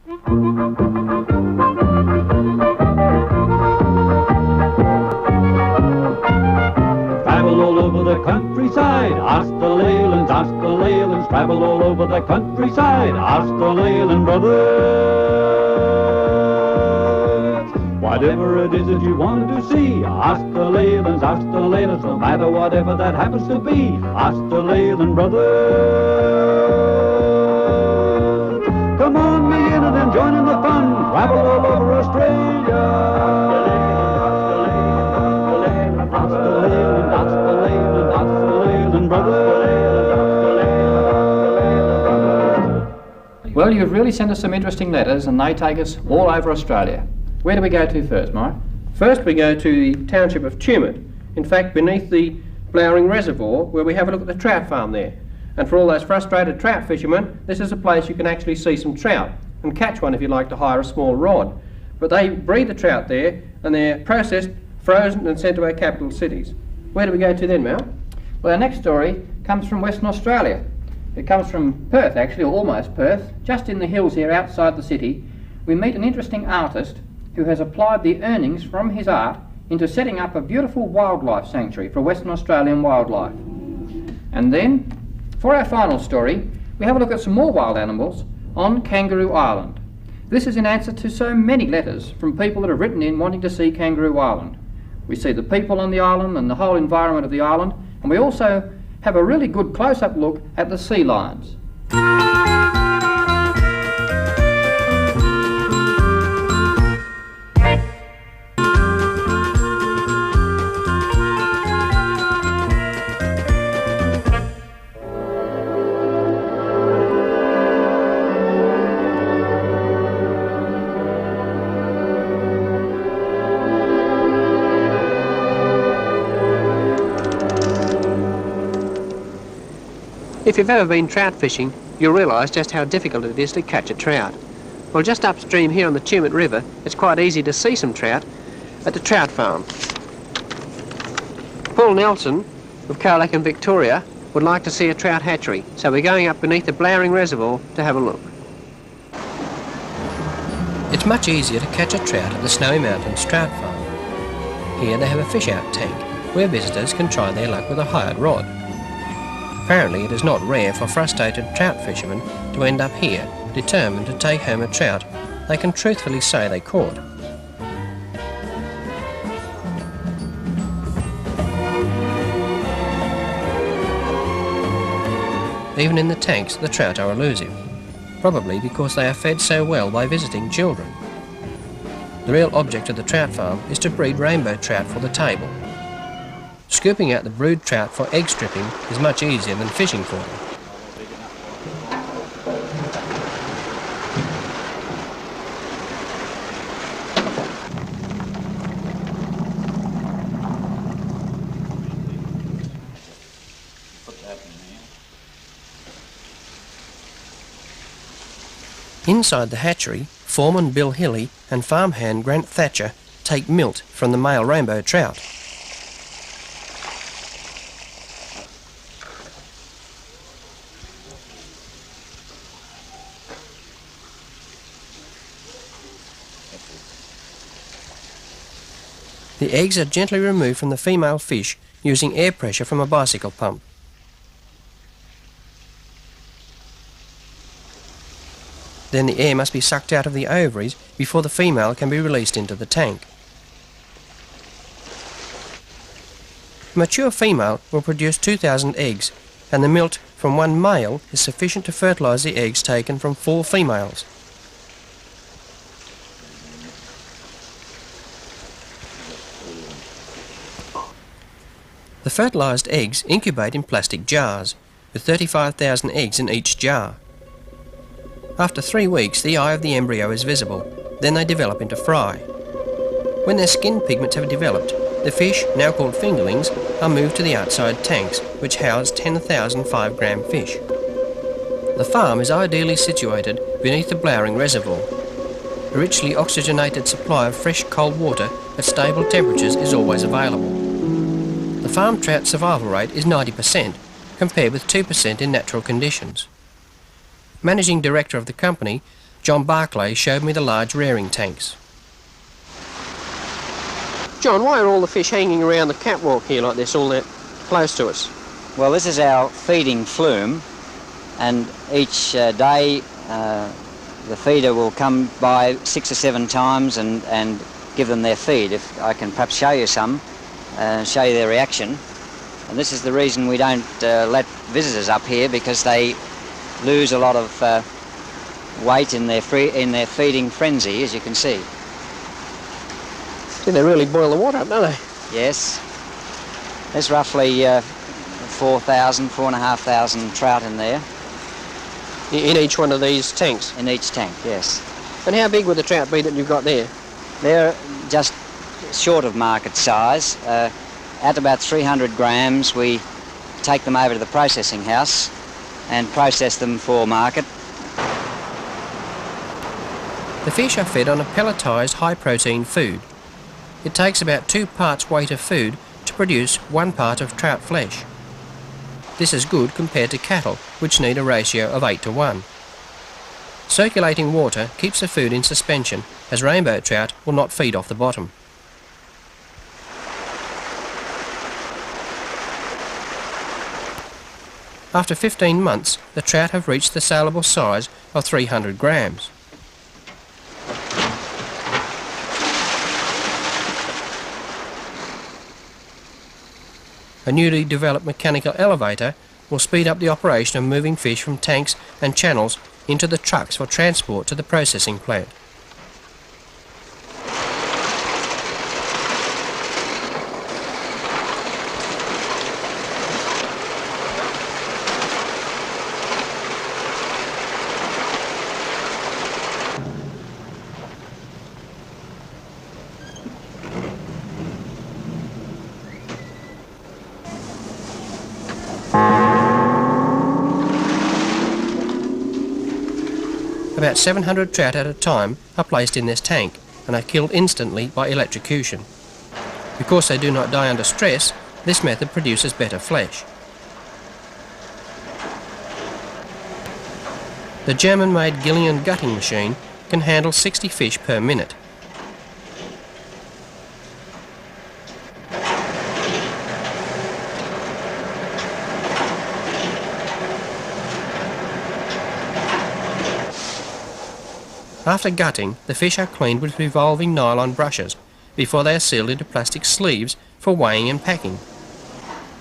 Travel all over the countryside, ask the Leylands, ask the Leylands. Travel all over the countryside, ask the Leyland brothers. Whatever it is that you want to see, ask the Leylands, ask the Leylands. No matter whatever that happens to be, ask the Leyland brothers. Come on, me in and join in the fun. Travel all over Australia. Well, you've really sent us some interesting letters, and they take us all over Australia. Where do we go to first, Mike? First we go to the township of Tumut, in fact beneath the Flowering Reservoir, where we have a look at the trout farm there. And for all those frustrated trout fishermen, this is a place you can actually see some trout and catch one if you like to hire a small rod. But they breed the trout there, and they're processed, frozen and sent to our capital cities. Where do we go to then, Mal? Well, our next story comes from Western Australia. It comes from Perth, actually, or almost Perth. Just in the hills here outside the city, we meet an interesting artist who has applied the earnings from his art into setting up a beautiful wildlife sanctuary for Western Australian wildlife. And then, for our final story, we have a look at some more wild animals on Kangaroo Island. This is in answer to so many letters from people that have written in wanting to see Kangaroo Island. We see the people on the island and the whole environment of the island, and we also have a really good close-up look at the sea lions. If you've ever been trout fishing, you'll realise just how difficult it is to catch a trout. Well, just upstream here on the Tumut River, it's quite easy to see some trout at the trout farm. Paul Nelson of Colac in Victoria would like to see a trout hatchery, so we're going up beneath the Flowering Reservoir to have a look. It's much easier to catch a trout at the Snowy Mountains Trout Farm. Here they have a fish-out tank, where visitors can try their luck with a hired rod. Apparently it is not rare for frustrated trout fishermen to end up here, determined to take home a trout they can truthfully say they caught. Even in the tanks, the trout are elusive, probably because they are fed so well by visiting children. The real object of the trout farm is to breed rainbow trout for the table. Scooping out the brood trout for egg stripping is much easier than fishing for them. Inside the hatchery, foreman Bill Hilly and farmhand Grant Thatcher take milt from the male rainbow trout. The eggs are gently removed from the female fish using air pressure from a bicycle pump. Then the air must be sucked out of the ovaries before the female can be released into the tank. A mature female will produce 2,000 eggs, and the milt from one male is sufficient to fertilise the eggs taken from 4 females. The fertilised eggs incubate in plastic jars, with 35,000 eggs in each jar. After 3 weeks, the eye of the embryo is visible. Then they develop into fry. When their skin pigments have developed, the fish, now called fingerlings, are moved to the outside tanks, which house 10,000 5-gram fish. The farm is ideally situated beneath the Flowering Reservoir. A richly oxygenated supply of fresh cold water at stable temperatures is always available. The farm trout survival rate is 90%, compared with 2% in natural conditions. Managing Director of the company, John Barclay showed me the large rearing tanks. John, why are all the fish hanging around the catwalk here like this, all that close to us? Well, this is our feeding flume, and each day the feeder will come by 6 or 7 times and give them their feed. If I can perhaps show you some, show you their reaction. And this is the reason we don't let visitors up here, because they lose a lot of weight in their feeding frenzy, as you can see. They really boil the water up, don't they? Yes. There's roughly 4,500 trout in there. In each one of these tanks? In each tank, yes. And how big would the trout be that you've got there? They're just short of market size. At about 300 grams, we take them over to the processing house and process them for market. The fish are fed on a pelletised high-protein food. It takes about 2 parts weight of food to produce 1 part of trout flesh. This is good compared to cattle, which need a ratio of 8 to 1. Circulating water keeps the food in suspension, as rainbow trout will not feed off the bottom. After 15 months, the trout have reached the saleable size of 300 grams. A newly developed mechanical elevator will speed up the operation of moving fish from tanks and channels into the trucks for transport to the processing plant. About 700 trout at a time are placed in this tank and are killed instantly by electrocution. Because they do not die under stress, this method produces better flesh. The German-made Gillian gutting machine can handle 60 fish per minute. After gutting, the fish are cleaned with revolving nylon brushes before they are sealed into plastic sleeves for weighing and packing.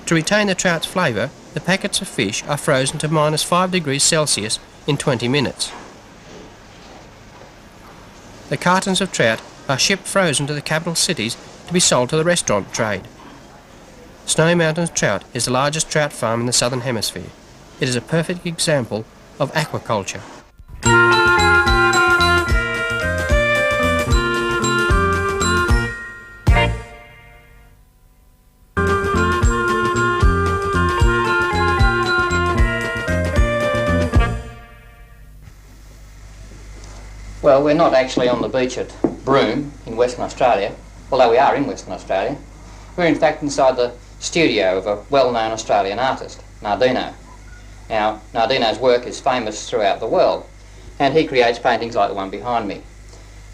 To retain the trout's flavour, the packets of fish are frozen to -5 degrees Celsius in 20 minutes. The cartons of trout are shipped frozen to the capital cities to be sold to the restaurant trade. Snowy Mountains Trout is the largest trout farm in the Southern Hemisphere. It is a perfect example of aquaculture. Well, we're not actually on the beach at Broome in Western Australia, although we are in Western Australia. We're in fact inside the studio of a well-known Australian artist, Nardino. Now, Nardino's work is famous throughout the world, and he creates paintings like the one behind me.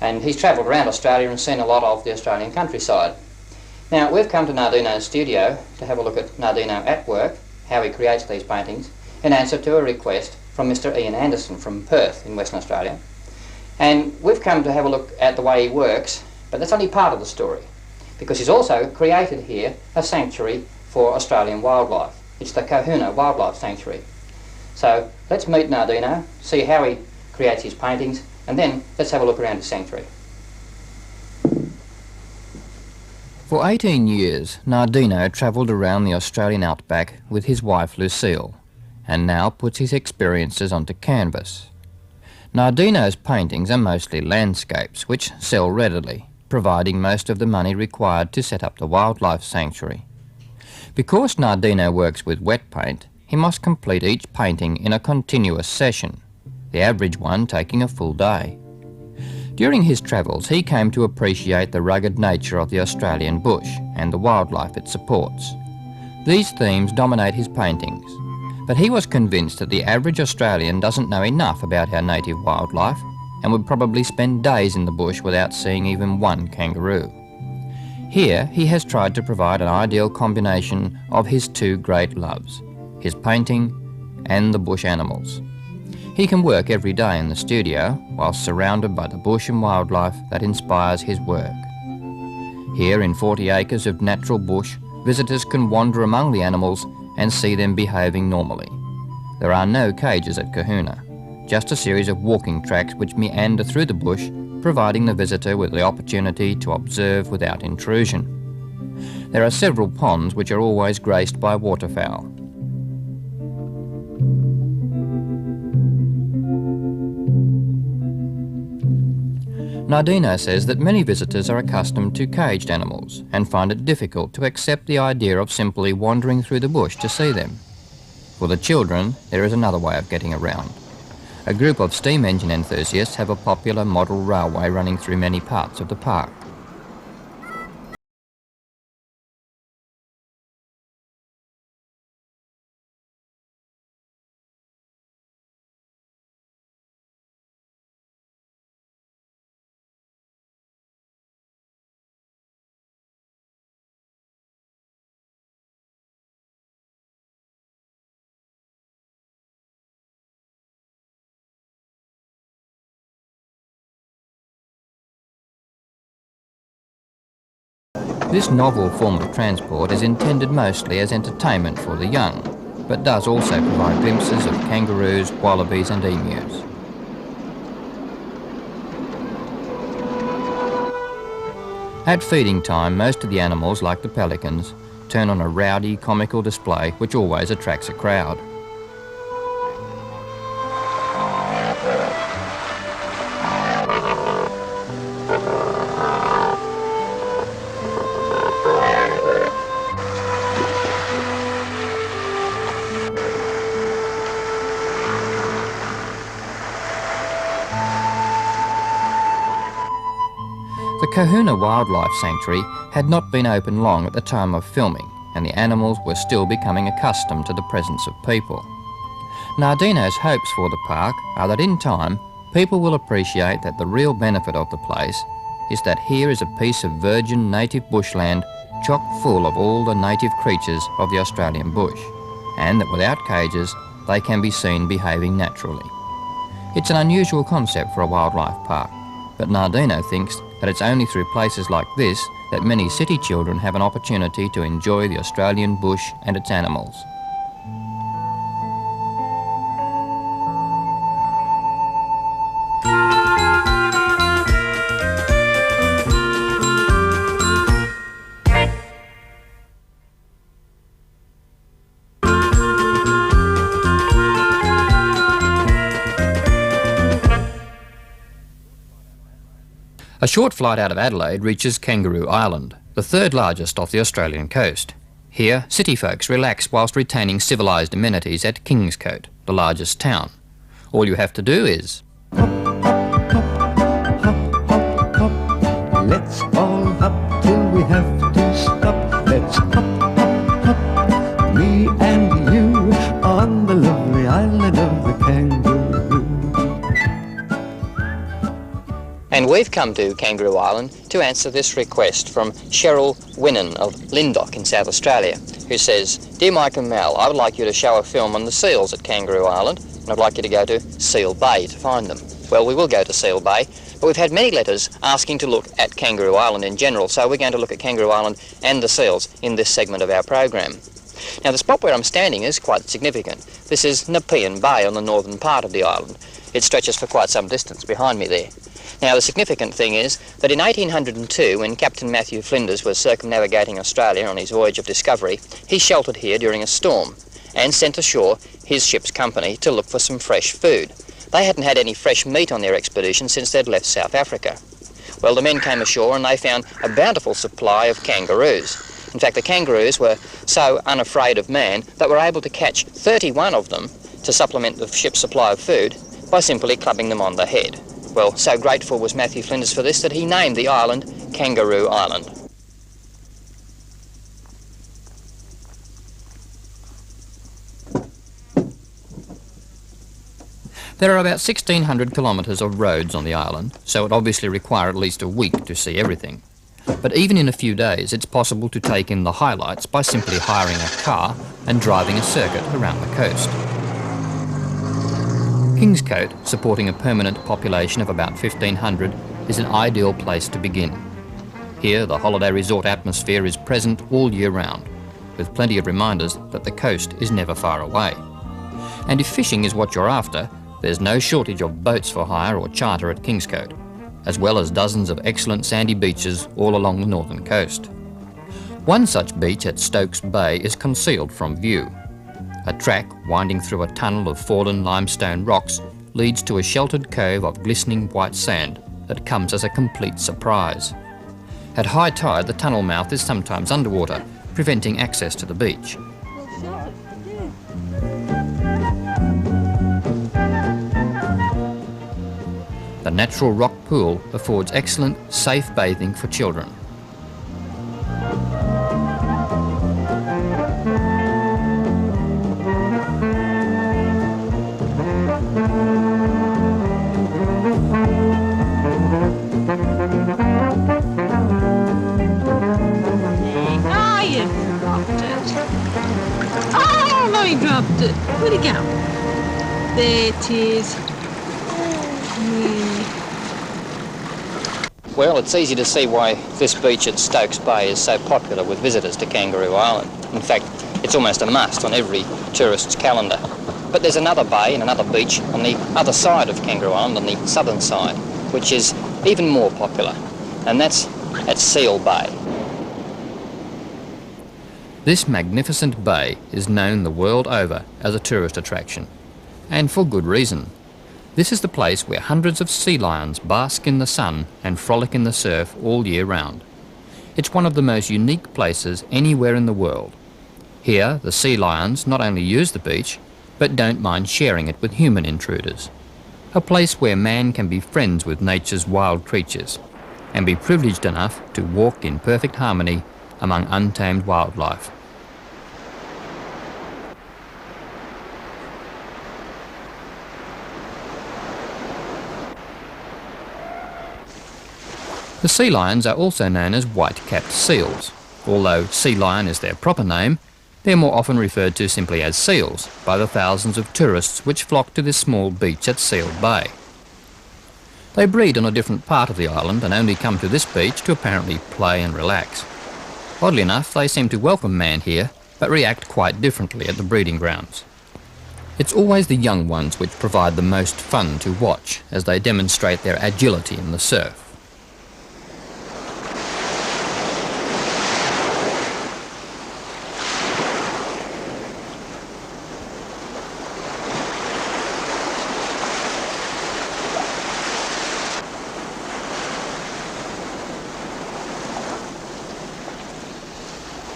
And he's travelled around Australia and seen a lot of the Australian countryside. Now, we've come to Nardino's studio to have a look at Nardino at work, how he creates these paintings, in answer to a request from Mr. Ian Anderson from Perth in Western Australia. And we've come to have a look at the way he works, but that's only part of the story, because he's also created here a sanctuary for Australian wildlife. It's the Kahuna Wildlife Sanctuary. So let's meet Nardino, see how he creates his paintings, and then let's have a look around the sanctuary. For 18 years, Nardino travelled around the Australian outback with his wife Lucille, and now puts his experiences onto canvas. Nardino's paintings are mostly landscapes, which sell readily, providing most of the money required to set up the wildlife sanctuary. Because Nardino works with wet paint, he must complete each painting in a continuous session, the average one taking a full day. During his travels, he came to appreciate the rugged nature of the Australian bush and the wildlife it supports. These themes dominate his paintings, but he was convinced that the average Australian doesn't know enough about our native wildlife and would probably spend days in the bush without seeing even one kangaroo. Here he has tried to provide an ideal combination of his two great loves, his painting and the bush animals. He can work every day in the studio while surrounded by the bush and wildlife that inspires his work. Here in 40 acres of natural bush, visitors can wander among the animals and see them behaving normally. There are no cages at Kahuna, just a series of walking tracks which meander through the bush, providing the visitor with the opportunity to observe without intrusion. There are several ponds which are always graced by waterfowl. Nardino says that many visitors are accustomed to caged animals and find it difficult to accept the idea of simply wandering through the bush to see them. For the children, there is another way of getting around. A group of steam engine enthusiasts have a popular model railway running through many parts of the park. This novel form of transport is intended mostly as entertainment for the young, but does also provide glimpses of kangaroos, wallabies and emus. At feeding time, most of the animals, like the pelicans, turn on a rowdy, comical display which always attracts a crowd. The Kahuna Wildlife Sanctuary had not been open long at the time of filming, and the animals were still becoming accustomed to the presence of people. Nardino's hopes for the park are that in time, people will appreciate that the real benefit of the place is that here is a piece of virgin native bushland chock full of all the native creatures of the Australian bush, and that without cages, they can be seen behaving naturally. It's an unusual concept for a wildlife park, but Nardino thinks that it's only through places like this that many city children have an opportunity to enjoy the Australian bush and its animals. A short flight out of Adelaide reaches Kangaroo Island, the third largest off the Australian coast. Here, city folks relax whilst retaining civilised amenities at Kingscote, the largest town. All you have to do is... Hop, hop, hop, hop, hop. Let's all hop till we have to stop. Let's hop, hop, hop, me and you, on the lovely island of the Kangaroo. And we've come to Kangaroo Island to answer this request from Cheryl Winnan of Lyndoch in South Australia, who says, "Dear Mike and Mel, I would like you to show a film on the seals at Kangaroo Island, and I'd like you to go to Seal Bay to find them." Well, we will go to Seal Bay, but we've had many letters asking to look at Kangaroo Island in general, so we're going to look at Kangaroo Island and the seals in this segment of our program. Now, the spot where I'm standing is quite significant. This is Nepean Bay on the northern part of the island. It stretches for quite some distance behind me there. Now, the significant thing is that in 1802, when Captain Matthew Flinders was circumnavigating Australia on his voyage of discovery, he sheltered here during a storm and sent ashore his ship's company to look for some fresh food. They hadn't had any fresh meat on their expedition since they'd left South Africa. Well, the men came ashore and they found a bountiful supply of kangaroos. In fact, the kangaroos were so unafraid of man that were able to catch 31 of them to supplement the ship's supply of food by simply clubbing them on the head. Well, so grateful was Matthew Flinders for this that he named the island Kangaroo Island. There are about 1,600 kilometres of roads on the island, so it obviously requires at least a week to see everything. But even in a few days, it's possible to take in the highlights by simply hiring a car and driving a circuit around the coast. Kingscote, supporting a permanent population of about 1,500, is an ideal place to begin. Here, the holiday resort atmosphere is present all year round, with plenty of reminders that the coast is never far away. And if fishing is what you're after, there's no shortage of boats for hire or charter at Kingscote, as well as dozens of excellent sandy beaches all along the northern coast. One such beach at Stokes Bay is concealed from view. A track winding through a tunnel of fallen limestone rocks leads to a sheltered cove of glistening white sand that comes as a complete surprise. At high tide, the tunnel mouth is sometimes underwater, preventing access to the beach. The natural rock pool affords excellent, safe bathing for children. I dropped it. Where'd it go? There it is. Well, it's easy to see why this beach at Stokes Bay is so popular with visitors to Kangaroo Island. In fact, it's almost a must on every tourist's calendar. But there's another bay and another beach on the other side of Kangaroo Island, on the southern side, which is even more popular, and that's at Seal Bay. This magnificent bay is known the world over as a tourist attraction, and for good reason. This is the place where hundreds of sea lions bask in the sun and frolic in the surf all year round. It's one of the most unique places anywhere in the world. Here, the sea lions not only use the beach, but don't mind sharing it with human intruders. A place where man can be friends with nature's wild creatures and be privileged enough to walk in perfect harmony among untamed wildlife. The sea lions are also known as white-capped seals. Although sea lion is their proper name, they're more often referred to simply as seals by the thousands of tourists which flock to this small beach at Seal Bay. They breed on a different part of the island and only come to this beach to apparently play and relax. Oddly enough, they seem to welcome man here, but react quite differently at the breeding grounds. It's always the young ones which provide the most fun to watch as they demonstrate their agility in the surf.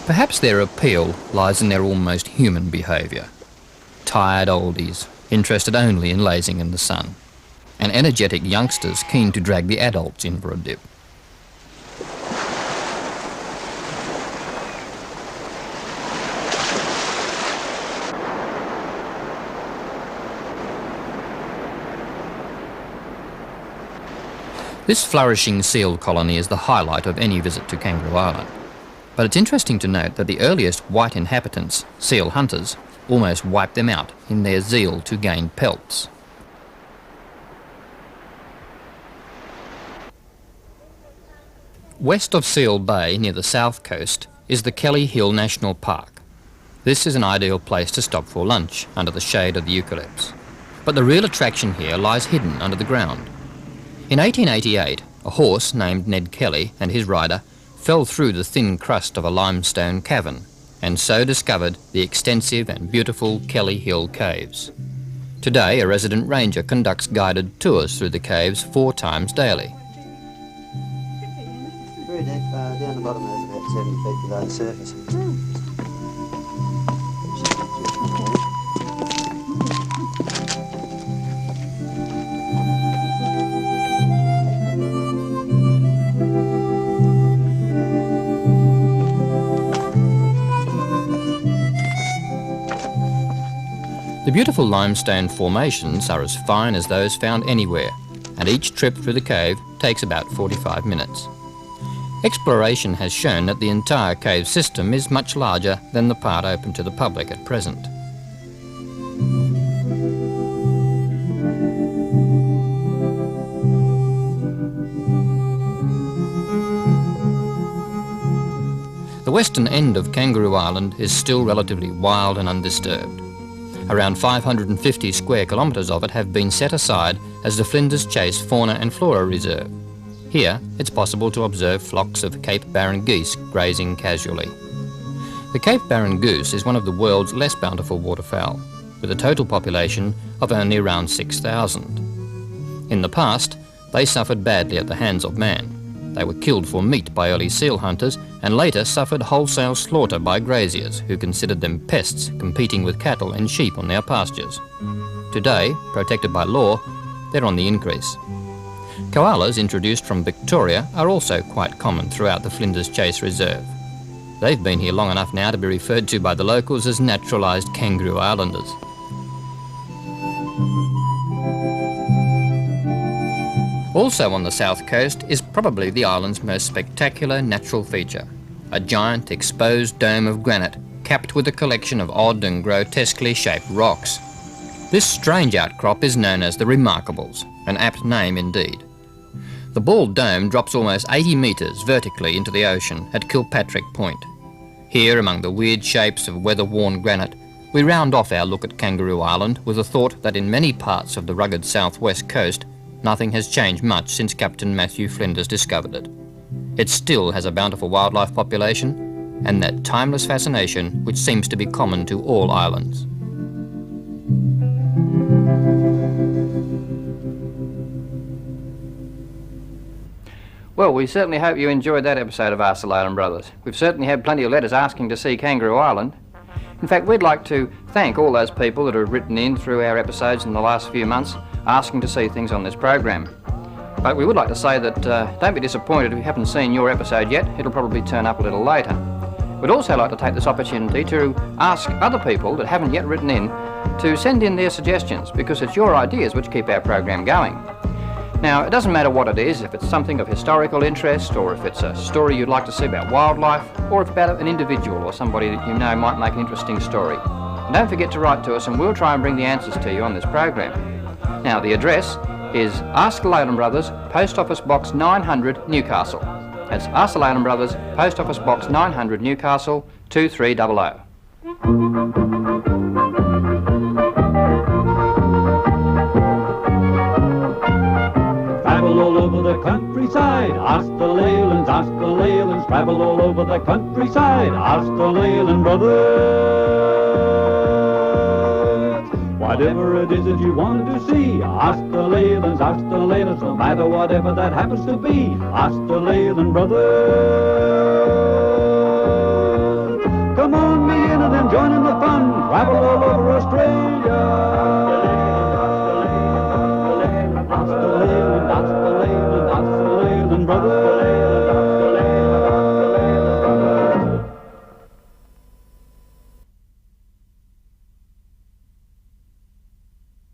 Perhaps their appeal lies in their almost human behaviour. Tired oldies, interested only in lazing in the sun, and energetic youngsters keen to drag the adults in for a dip. This flourishing seal colony is the highlight of any visit to Kangaroo Island. But it's interesting to note that the earliest white inhabitants, seal hunters, almost wiped them out in their zeal to gain pelts. West of Seal Bay, near the south coast, is the Kelly Hill National Park. This is an ideal place to stop for lunch under the shade of the eucalypts. But the real attraction here lies hidden under the ground. In 1888, a horse named Ned Kelly and his rider fell through the thin crust of a limestone cavern and so discovered the extensive and beautiful Kelly Hill Caves. Today, a resident ranger conducts guided tours through the caves 4 times daily. Very deep, down the bottom there's about 70 feet below the surface. The beautiful limestone formations are as fine as those found anywhere, and each trip through the cave takes about 45 minutes. Exploration has shown that the entire cave system is much larger than the part open to the public at present. The western end of Kangaroo Island is still relatively wild and undisturbed. Around 550 square kilometres of it have been set aside as the Flinders Chase Fauna and Flora Reserve. Here, it's possible to observe flocks of Cape Barren geese grazing casually. The Cape Barren goose is one of the world's less bountiful waterfowl, with a total population of only around 6,000. In the past, they suffered badly at the hands of man. They were killed for meat by early seal hunters and later suffered wholesale slaughter by graziers who considered them pests competing with cattle and sheep on their pastures. Today, protected by law, they're on the increase. Koalas introduced from Victoria are also quite common throughout the Flinders Chase Reserve. They've been here long enough now to be referred to by the locals as naturalised Kangaroo Islanders. Also on the south coast is probably the island's most spectacular natural feature, a giant exposed dome of granite capped with a collection of odd and grotesquely shaped rocks. This strange outcrop is known as the Remarkables, an apt name indeed. The bald dome drops almost 80 metres vertically into the ocean at Kilpatrick Point. Here, among the weird shapes of weather-worn granite, we round off our look at Kangaroo Island with the thought that in many parts of the rugged southwest coast, nothing has changed much since Captain Matthew Flinders discovered it. It still has a bountiful wildlife population and that timeless fascination which seems to be common to all islands. Well, we certainly hope you enjoyed that episode of Ask the Leyland Brothers. We've certainly had plenty of letters asking to see Kangaroo Island. In fact, we'd like to thank all those people that have written in through our episodes in the last few months asking to see things on this program. But we would like to say that don't be disappointed if you haven't seen your episode yet. It'll probably turn up a little later. We'd also like to take this opportunity to ask other people that haven't yet written in to send in their suggestions, because it's your ideas which keep our program going. Now, it doesn't matter what it is, if it's something of historical interest, or if it's a story you'd like to see about wildlife, or if about an individual or somebody that you know might make an interesting story. And don't forget to write to us and we'll try and bring the answers to you on this program. Now, the address is Ask the Leyland Brothers, Post Office Box 900, Newcastle. That's Ask the Leyland Brothers, Post Office Box 900, Newcastle, 2300. Travel all over the countryside, ask the Leylands, ask the Leylands. Travel all over the countryside, ask the Leyland Brothers. Whatever it is that you want to see, ask the Leylands, ask the Leylands. No matter whatever that happens to be, ask the Leyland Brothers.